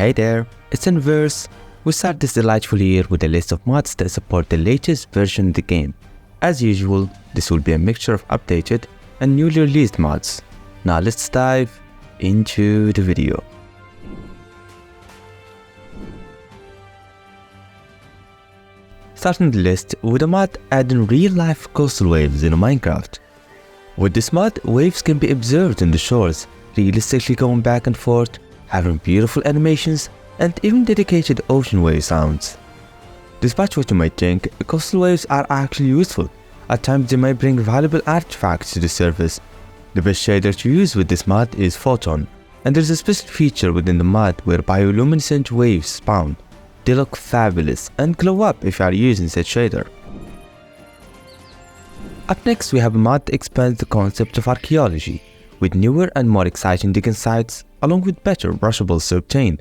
Hey there, it's Enderverse. We start this delightful year with a list of mods that support the latest version of the game. As usual, this will be a mixture of updated and newly released mods. Now let's dive into the video. Starting the list with a mod adding real-life coastal waves in Minecraft. With this mod, waves can be observed in the shores, realistically going back and forth, having beautiful animations and even dedicated ocean wave sounds. Despite what you might think, coastal waves are actually useful. At times they might bring valuable artifacts to the surface. The best shader to use with this mod is Photon, and there's a special feature within the mod where bioluminescent waves spawn. They look fabulous and glow up if you are using such shader. Up next we have a mod that expands the concept of archaeology, with newer and more exciting digging sites along with better brushables to obtain.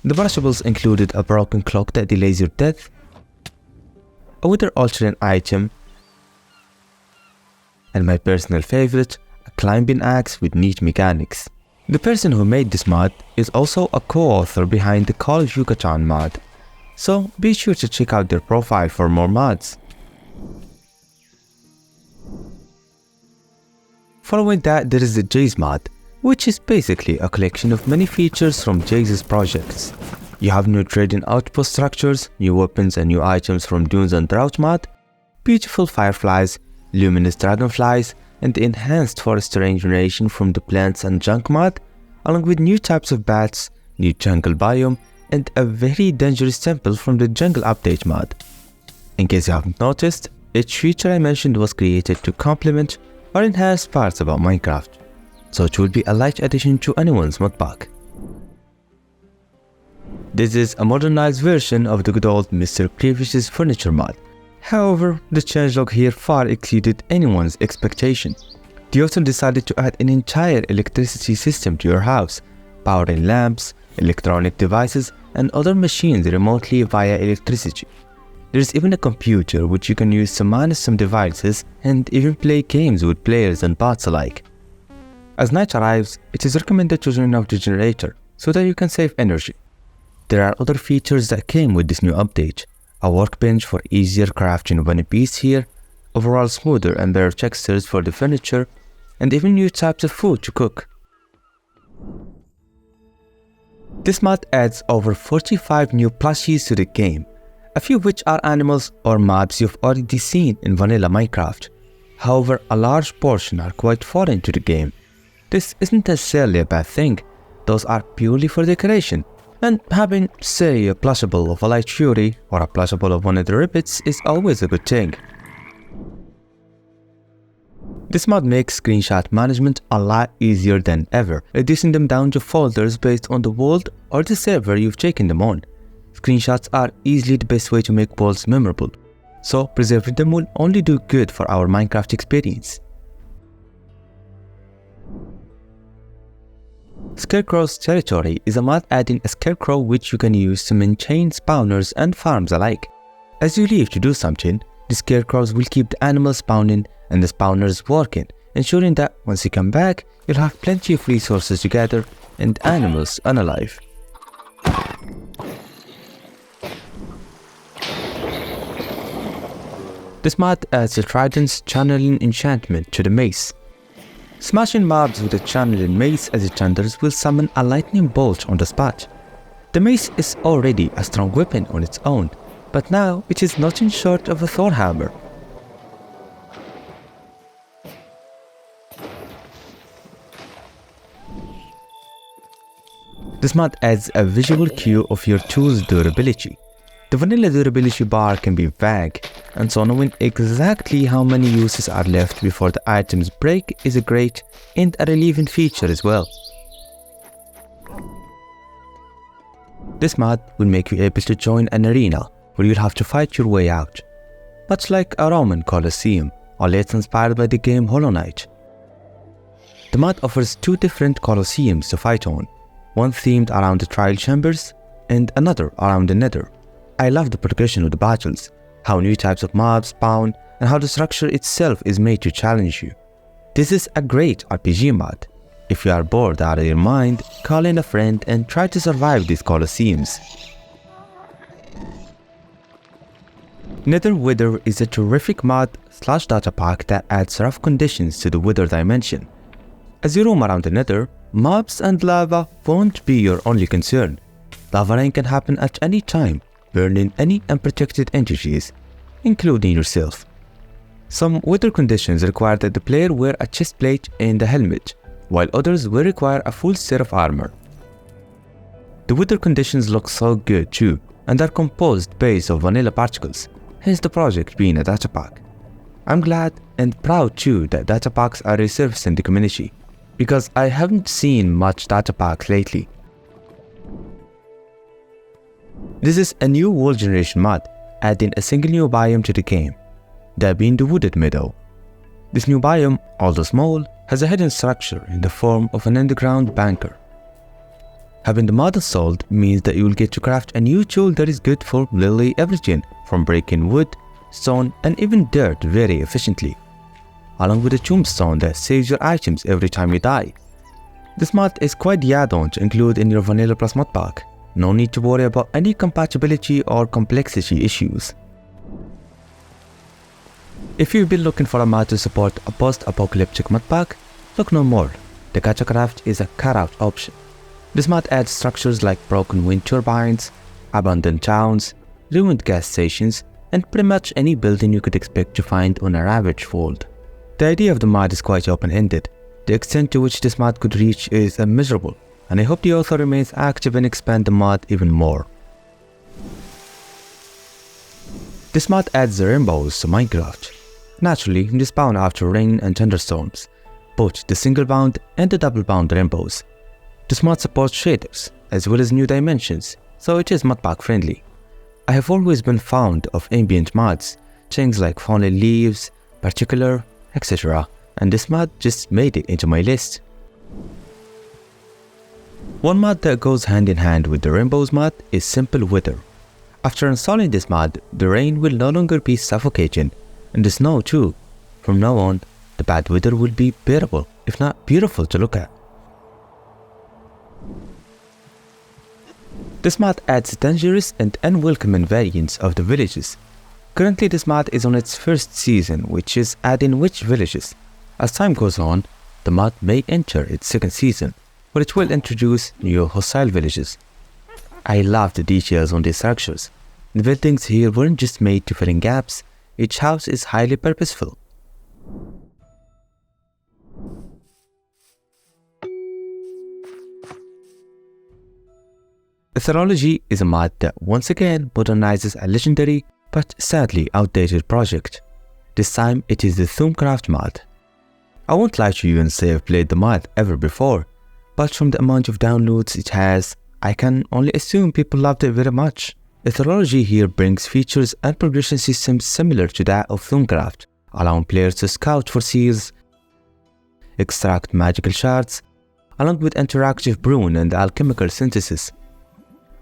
The brushables included a broken clock that delays your death, a wither altering item, and my personal favorite, a climbing axe with neat mechanics. The person who made this mod is also a co-author behind the Call of Yucatan mod, so be sure to check out their profile for more mods. Following that, there is the JaizMod, which is basically a collection of many features from Jaiz's projects. You have new trading outpost structures, new weapons and new items from Dunes and Drought mod, beautiful fireflies, luminous dragonflies, and the enhanced forest terrain generation from the plants and junk mod, along with new types of bats, new jungle biome, and a very dangerous temple from the jungle update mod. In case you haven't noticed, each feature I mentioned was created to complement or enhance parts about Minecraft, so it will be a light addition to anyone's mod pack. This is a modernized version of the good old MrCrayfish's furniture mod. However, the changelog here far exceeded anyone's expectation. The author decided to add an entire electricity system to your house, powering lamps, electronic devices, and other machines remotely via electricity. There's even a computer which you can use to manage some devices and even play games with players and bots alike. As night arrives, it is recommended to turn off the generator so that you can save energy. There are other features that came with this new update. A workbench for easier crafting of any piece here, overall smoother and better textures for the furniture, and even new types of food to cook. This mod adds over 45 new plushies to the game, a few of which are animals or mobs you've already seen in vanilla Minecraft. However, a large portion are quite foreign to the game. This isn't necessarily a bad thing, those are purely for decoration, and having, say, a plushable of a light fury or a plushable of one of the rabbits is always a good thing. This mod makes screenshot management a lot easier than ever, reducing them down to folders based on the world or the server you've taken them on. Screenshots are easily the best way to make worlds memorable, so preserving them will only do good for our Minecraft experience. Scarecrows Territory is a mod adding a scarecrow which you can use to maintain spawners and farms alike. As you leave to do something, the scarecrows will keep the animals spawning and the spawners working, ensuring that once you come back, you'll have plenty of resources to gather and animals unalive. This mod adds a trident's channeling enchantment to the Mace. Smashing mobs with a channeling Mace as it thunders will summon a lightning bolt on the spot. The Mace is already a strong weapon on its own, but now it is nothing short of a Thor hammer. This mod adds a visual cue of your tool's durability. The vanilla durability bar can be vague, and so knowing exactly how many uses are left before the items break is a great and a relieving feature as well. This mod will make you able to join an arena where you'll have to fight your way out, much like a Roman Colosseum, or later inspired by the game Hollow Knight. The mod offers two different Colosseums to fight on, one themed around the trial chambers and another around the Nether. I love the progression of the battles, how new types of mobs spawn, and how the structure itself is made to challenge you. This is a great RPG mod. If you are bored out of your mind, call in a friend and try to survive these Colosseums. Nether Weather is a terrific mod / data pack that adds rough conditions to the weather dimension. As you roam around the Nether, mobs and lava won't be your only concern. Lava rain can happen at any time, burning any unprotected entities, including yourself. Some weather conditions require that the player wear a chest plate and a helmet, while others will require a full set of armor. The weather conditions look so good too, and are composed based of vanilla particles, hence the project being a data pack. I'm glad and proud too that data packs are resurfaced in the community, because I haven't seen much data packs lately. This is a new world generation mod, adding a single new biome to the game, that being the wooded meadow. This new biome, although small, has a hidden structure in the form of an underground bunker. Having the mod installed means that you will get to craft a new tool that is good for literally everything, from breaking wood, stone, and even dirt very efficiently, along with a tombstone that saves your items every time you die. This mod is quite the add-on to include in your VanillaPLUS mod pack. No need to worry about any compatibility or complexity issues. If you've been looking for a mod to support a post-apocalyptic mod pack, look no more. The Catacraft is a cut-out option. This mod adds structures like broken wind turbines, abandoned towns, ruined gas stations, and pretty much any building you could expect to find on a ravaged world. The idea of the mod is quite open-ended. The extent to which this mod could reach is immeasurable, and I hope the author remains active and expand the mod even more. This mod adds the rainbows to Minecraft. Naturally, they spawn after rain and thunderstorms, both the single bound and the double bound rainbows. This mod supports shaders, as well as new dimensions, so it is modpack friendly. I have always been fond of ambient mods, things like fallen leaves, particular, etc., and this mod just made it into my list. One mod that goes hand in hand with the rainbows mod is Simple Weather. After installing this mod, the rain will no longer be suffocating, and the snow too. From now on, the bad weather will be bearable, if not beautiful to look at. This mod adds dangerous and unwelcome variants of the villages. Currently this mod is on its first season, which is adding witch villages. As time goes on, the mod may enter its second season, where it will introduce new hostile villages. I love the details on these structures. The buildings here weren't just made to fill in gaps, each house is highly purposeful. Etherology is a mod that once again modernizes a legendary but sadly outdated project. This time it is the Thaumcraft mod. I won't lie to you and say I've played the mod ever before, but from the amount of downloads it has, I can only assume people loved it very much. Etherology here brings features and progression systems similar to that of Thaumcraft, allowing players to scout for seals, extract magical shards, along with interactive brewing and alchemical synthesis.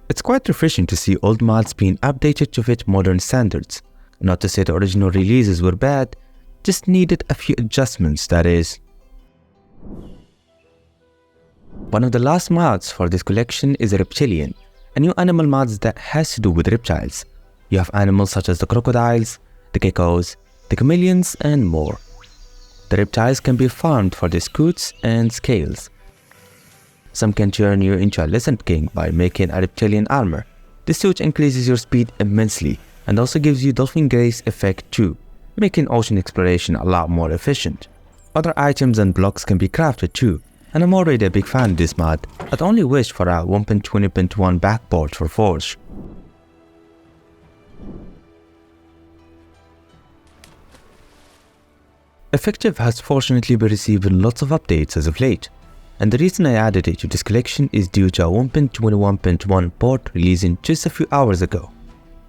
It's quite refreshing to see old mods being updated to fit modern standards. Not to say the original releases were bad, just needed a few adjustments, that is. One of the last mods for this collection is a Reptilian, a new animal mod that has to do with reptiles. You have animals such as the crocodiles, the geckos, the chameleons, and more. The reptiles can be farmed for their scutes and scales. Some can turn you into a lizard king by making a reptilian armor. This suit increases your speed immensely and also gives you dolphin grace effect too, making ocean exploration a lot more efficient. Other items and blocks can be crafted too, and I'm already a big fan of this mod. I'd only wish for a 1.20.1 backport for Forge. Effective has fortunately been receiving lots of updates as of late, and the reason I added it to this collection is due to a 1.21.1 port releasing just a few hours ago.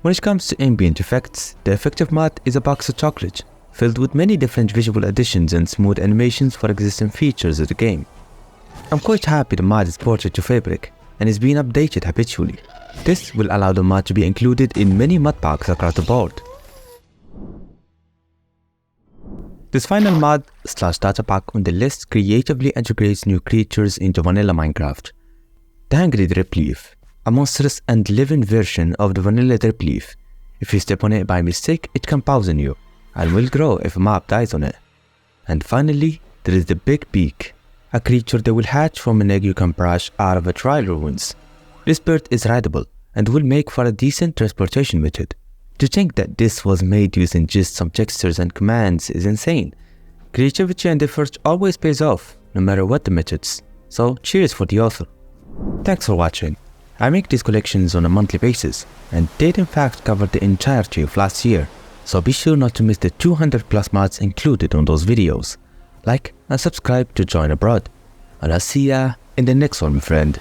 When it comes to ambient effects, the Effective mod is a box of chocolate, filled with many different visual additions and smooth animations for existing features of the game. I'm quite happy the mod is ported to Fabric and is being updated habitually. This will allow the mod to be included in many mod packs across the board. This final mod / data pack on the list creatively integrates new creatures into vanilla Minecraft. The Hungry Drip Leaf, a monstrous and living version of the vanilla drip leaf. If you step on it by mistake, it can poison you and will grow if a mob dies on it. And finally, there is the Big Beak, a creature that will hatch from an egg you can brush out of a trial ruins. This bird is rideable and will make for a decent transportation method. To think that this was made using just some textures and commands is insane. Creativity and effort always pays off, no matter what the methods. So cheers for the author. Thanks for watching. I make these collections on a monthly basis and did in fact cover the entirety of last year. So be sure not to miss the 200+ mods included on those videos. Like and subscribe to join abroad. And I'll see ya in the next one, my friend.